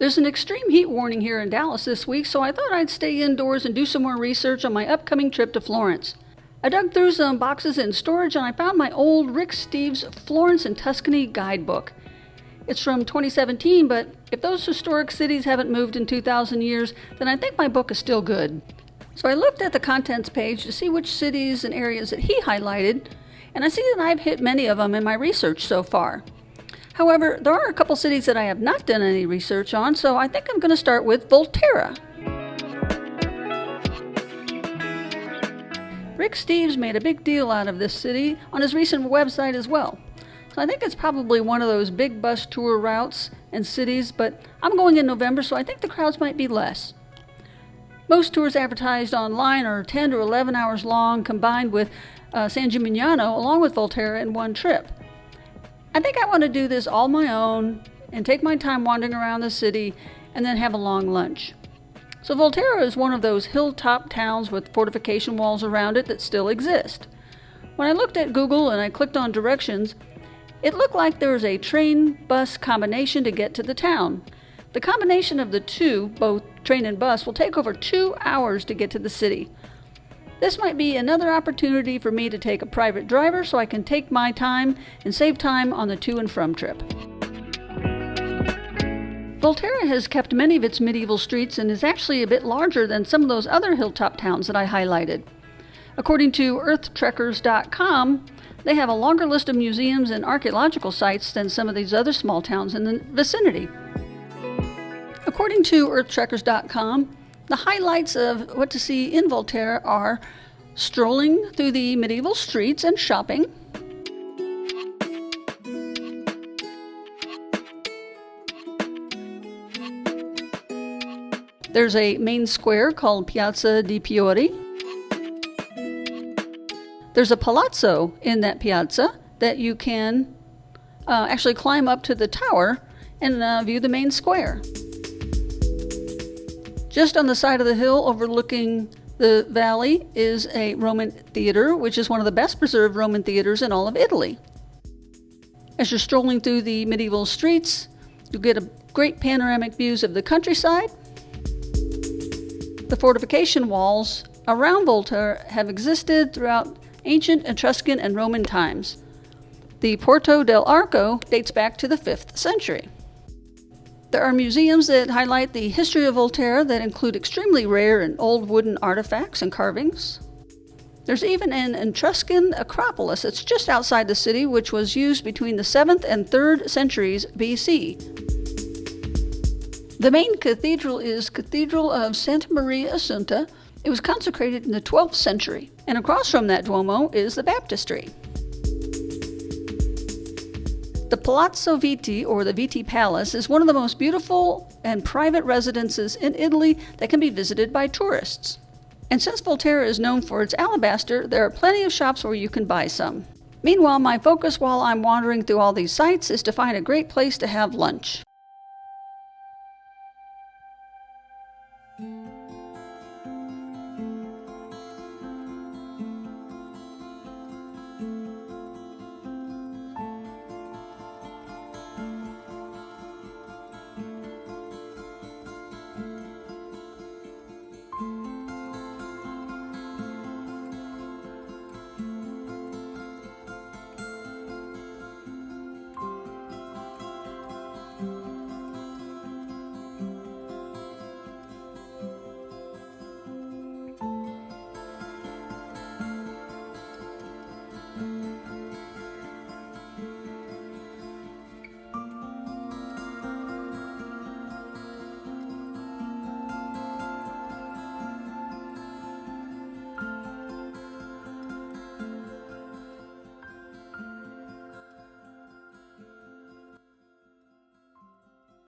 There's an extreme heat warning here in Dallas this week, so I thought I'd stay indoors and do some more research on my upcoming trip to Florence. I dug through some boxes in storage and I found my old Rick Steves' Florence and Tuscany guidebook. It's from 2017, but if those historic cities haven't moved in 2,000 years, then I think my book is still good. So I looked at the contents page to see which cities and areas that he highlighted, and I see that I've hit many of them in my research so far. However, there are a couple cities that I have not done any research on, so I think I'm going to start with Volterra. Rick Steves made a big deal out of this city on his recent website as well. So I think it's probably one of those big bus tour routes and cities, but I'm going in November, so I think the crowds might be less. Most tours advertised online are 10 to 11 hours long, combined with San Gimignano along with Volterra in one trip. I think I want to do this all my own and take my time wandering around the city and then have a long lunch. So Volterra is one of those hilltop towns with fortification walls around it that still exist. When I looked at Google and I clicked on directions, it looked like there was a train-bus combination to get to the town. The combination of the two, both train and bus, will take over 2 hours to get to the city. This might be another opportunity for me to take a private driver so I can take my time and save time on the to and from trip. Volterra has kept many of its medieval streets and is actually a bit larger than some of those other hilltop towns that I highlighted. According to earthtrekkers.com, they have a longer list of museums and archaeological sites than some of these other small towns in the vicinity. According to earthtrekkers.com, the highlights of what to see in Volterra are strolling through the medieval streets and shopping, there's a main square called Piazza di Fiori. There's a palazzo in that piazza that you can actually climb up to the tower and view the main square. Just on the side of the hill overlooking the valley is a Roman theater, which is one of the best preserved Roman theaters in all of Italy. As you're strolling through the medieval streets, you'll get a great panoramic views of the countryside. The fortification walls around Volterra have existed throughout ancient Etruscan and Roman times. The Porto del Arco dates back to the 5th century. There are museums that highlight the history of Volterra that include extremely rare and old wooden artifacts and carvings. There's even an Etruscan Acropolis that's just outside the city, which was used between the 7th and 3rd centuries BC. The main cathedral is Cathedral of Santa Maria Assunta. It was consecrated in the 12th century, and across from that Duomo is the baptistry. The Palazzo Viti, or the Viti Palace, is one of the most beautiful and private residences in Italy that can be visited by tourists. And since Volterra is known for its alabaster, there are plenty of shops where you can buy some. Meanwhile, my focus while I'm wandering through all these sites is to find a great place to have lunch.